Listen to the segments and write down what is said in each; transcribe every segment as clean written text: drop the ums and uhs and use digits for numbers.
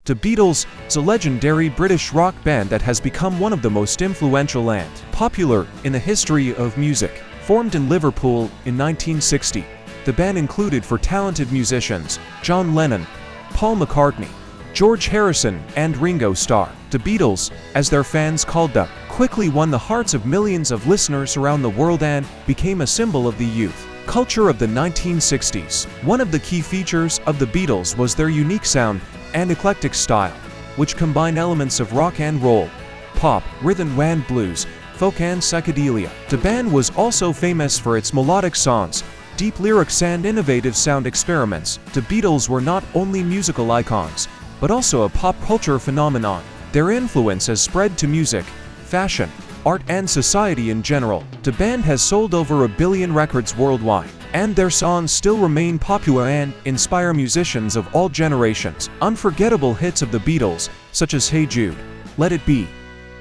The Beatles is a legendary British rock band that has become one of the most influential and popular in the history of music. Formed in Liverpool in 1960, the band included four talented musicians: John Lennon, Paul McCartney, George Harrison, and Ringo Starr. The Beatles, as their fans called them, quickly won the hearts of millions of listeners around the world and became a symbol of the youth culture of the 1960s. One of the key features of the Beatles was their unique sound and eclectic style, which combined elements of rock and roll, pop, rhythm and blues, folk and psychedelia. The band was also famous for its melodic songs, deep lyrics and innovative sound experiments. The Beatles were not only musical icons, but also a pop culture phenomenon. Their influence has spread to music, fashion, art and society in general. The band has sold over 1 billion records worldwide, and their songs still remain popular and inspire musicians of all generations. Unforgettable hits of the Beatles, such as Hey Jude, Let It Be,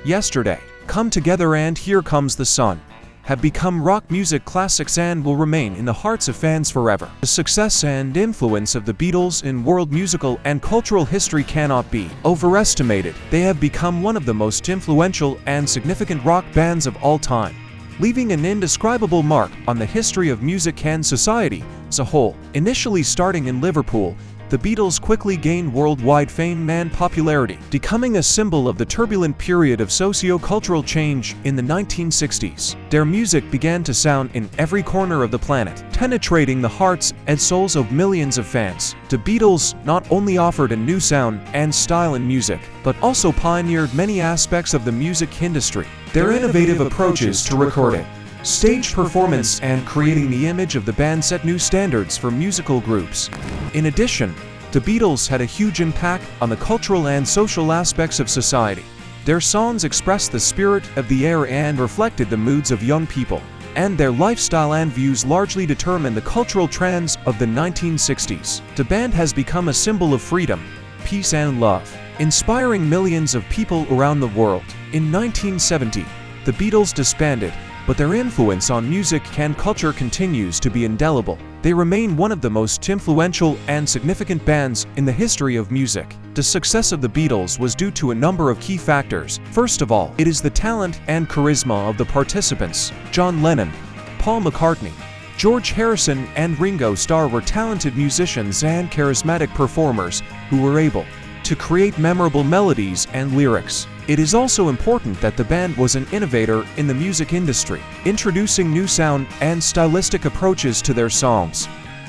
Yesterday, Come Together and Here Comes the Sun, have become rock music classics and will remain in the hearts of fans forever. The success and influence of the Beatles in world musical and cultural history cannot be overestimated. They have become one of the most influential and significant rock bands of all time, leaving an indescribable mark on the history of music and society as a whole. Initially starting in Liverpool, the Beatles quickly gained worldwide fame and popularity, becoming a symbol of the turbulent period of socio-cultural change in the 1960s. Their music began to sound in every corner of the planet, penetrating the hearts and souls of millions of fans. The Beatles not only offered a new sound and style in music, but also pioneered many aspects of the music industry. Their innovative approaches to recording, stage performance and creating the image of the band set new standards for musical groups. In addition, the Beatles had a huge impact on the cultural and social aspects of society. Their songs expressed the spirit of the era and reflected the moods of young people, and their lifestyle and views largely determined the cultural trends of the 1960s. The band has become a symbol of freedom, peace and love, inspiring millions of people around the world. In 1970, the Beatles disbanded, but their influence on music and culture continues to be indelible. They remain one of the most influential and significant bands in the history of music. The success of the Beatles was due to a number of key factors. First of all, it is the talent and charisma of the participants. John Lennon, Paul McCartney, George Harrison and Ringo Starr were talented musicians and charismatic performers who were able to create memorable melodies and lyrics. It is also important that the band was an innovator in the music industry, introducing new sound and stylistic approaches to their songs.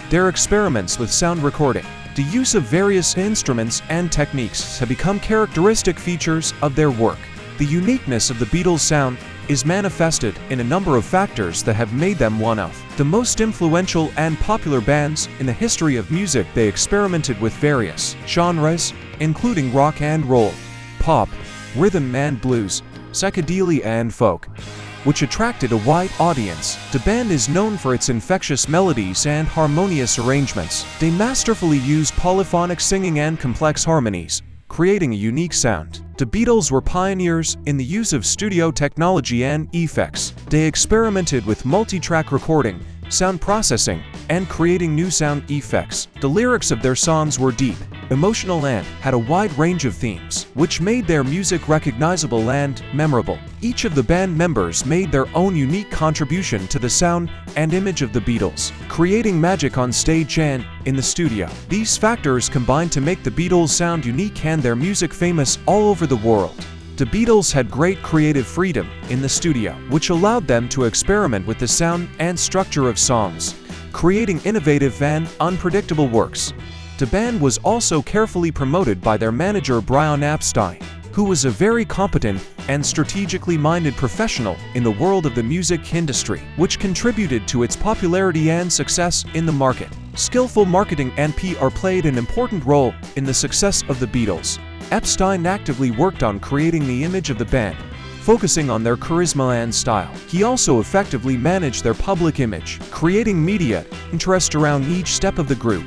Their experiments with sound recording, the use of various instruments and techniques have become characteristic features of their work. The uniqueness of the Beatles' sound is manifested in a number of factors that have made them one of the most influential and popular bands in the history of music. They experimented with various genres, including rock and roll, pop, rhythm and blues, psychedelia and folk, which attracted a wide audience. The band is known for its infectious melodies and harmonious arrangements. They masterfully use polyphonic singing and complex harmonies, creating a unique sound. The Beatles were pioneers in the use of studio technology and effects. They experimented with multi-track recording, sound processing, and creating new sound effects. The lyrics of their songs were deep, emotional and had a wide range of themes, which made their music recognizable and memorable. Each of the band members made their own unique contribution to the sound and image of the Beatles, creating magic on stage and in the studio. These factors combined to make the Beatles sound unique and their music famous all over the world. The Beatles had great creative freedom in the studio, which allowed them to experiment with the sound and structure of songs, creating innovative and unpredictable works. The band was also carefully promoted by their manager Brian Epstein, who was a very competent and strategically minded professional in the world of the music industry, which contributed to its popularity and success in the market. Skillful marketing and PR played an important role in the success of the Beatles. Epstein actively worked on creating the image of the band, focusing on their charisma and style. He also effectively managed their public image, creating media interest around each step of the group.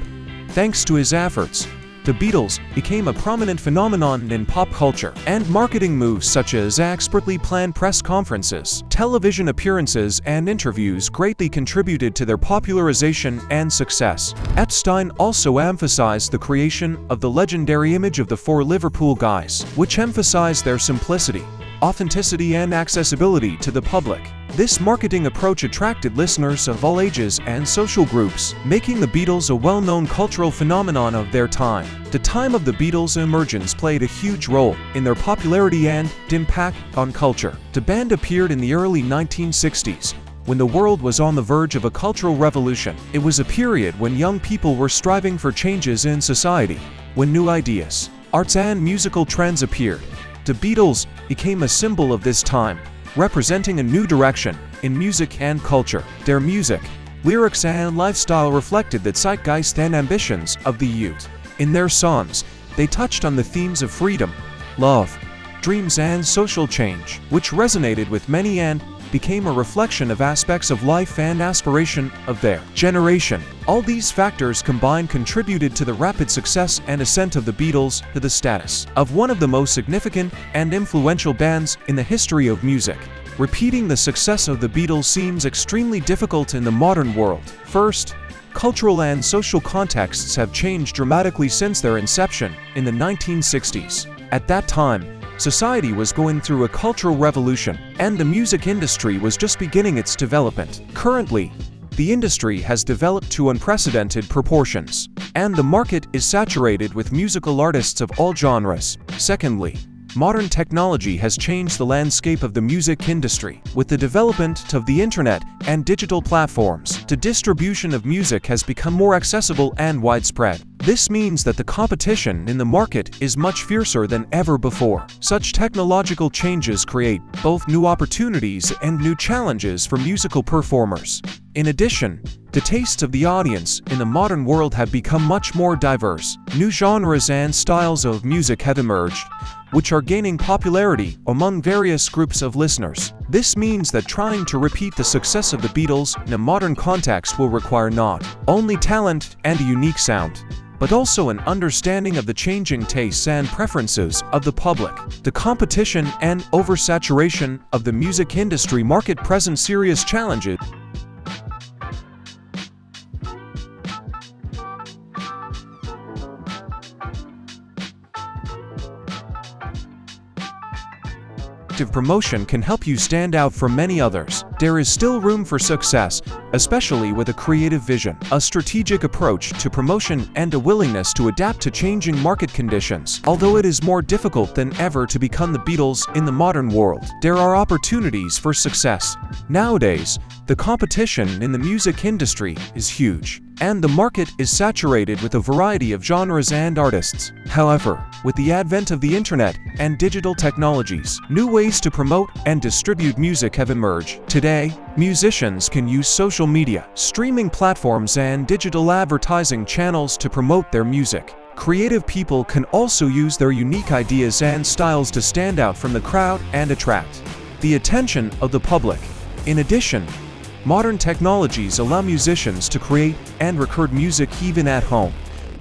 Thanks to his efforts, the Beatles became a prominent phenomenon in pop culture, and marketing moves such as expertly planned press conferences, television appearances, and interviews greatly contributed to their popularization and success. Epstein also emphasized the creation of the legendary image of the four Liverpool guys, which emphasized their simplicity, authenticity, and accessibility to the public. This marketing approach attracted listeners of all ages and social groups, making the Beatles a well-known cultural phenomenon of their time. The time of the Beatles' emergence played a huge role in their popularity and impact on culture. The band appeared in the early 1960s, when the world was on the verge of a cultural revolution. It was a period when young people were striving for changes in society, when new ideas, arts, and musical trends appeared. The Beatles became a symbol of this time, representing a new direction in music and culture. Their music, lyrics, and lifestyle reflected the zeitgeist and ambitions of the youth. In their songs, they touched on the themes of freedom, love, dreams, and social change, which resonated with many and became a reflection of aspects of life and aspiration of their generation. All these factors combined contributed to the rapid success and ascent of the Beatles to the status of one of the most significant and influential bands in the history of music. Repeating the success of the Beatles seems extremely difficult in the modern world. First, cultural and social contexts have changed dramatically since their inception in the 1960s. At that time, society was going through a cultural revolution, and the music industry was just beginning its development. Currently, the industry has developed to unprecedented proportions, and the market is saturated with musical artists of all genres. Secondly, modern technology has changed the landscape of the music industry. With the development of the internet and digital platforms, the distribution of music has become more accessible and widespread. This means that the competition in the market is much fiercer than ever before. Such technological changes create both new opportunities and new challenges for musical performers. In addition, the tastes of the audience in the modern world have become much more diverse. New genres and styles of music have emerged, which are gaining popularity among various groups of listeners. This means that trying to repeat the success of the Beatles in a modern context will require not only talent and a unique sound, but also an understanding of the changing tastes and preferences of the public. The competition and oversaturation of the music industry market present serious challenges promotion can help you stand out from many others. There is still room for success, especially with a creative vision, a strategic approach to promotion, and a willingness to adapt to changing market conditions. Although it is more difficult than ever to become the Beatles in the modern world, there are opportunities for success. Nowadays, the competition in the music industry is huge, and the market is saturated with a variety of genres and artists. However, with the advent of the internet and digital technologies, new ways to promote and distribute music have emerged. Today, musicians can use social media, streaming platforms, and digital advertising channels to promote their music. Creative people can also use their unique ideas and styles to stand out from the crowd and attract the attention of the public. In addition, modern technologies allow musicians to create and record music even at home,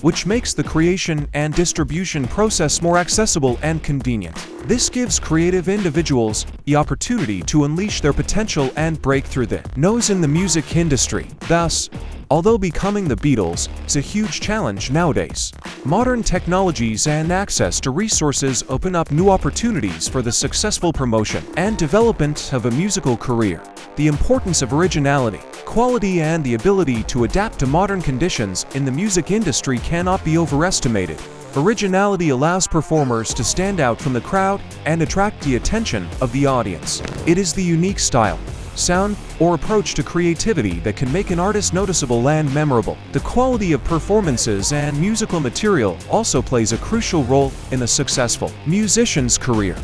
which makes the creation and distribution process more accessible and convenient. This gives creative individuals the opportunity to unleash their potential and break through the noise in the music industry. Thus, although becoming the Beatles is a huge challenge nowadays, modern technologies and access to resources open up new opportunities for the successful promotion and development of a musical career. The importance of originality, quality, and the ability to adapt to modern conditions in the music industry cannot be overestimated. Originality allows performers to stand out from the crowd and attract the attention of the audience. It is the unique style, sound, or approach to creativity that can make an artist noticeable and memorable. The quality of performances and musical material also plays a crucial role in a successful musician's career.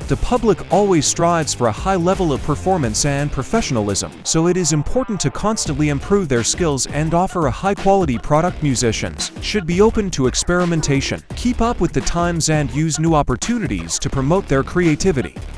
The public always strives for a high level of performance and professionalism, so it is important to constantly improve their skills and offer a high-quality product. Musicians should be open to experimentation, keep up with the times, and use new opportunities to promote their creativity.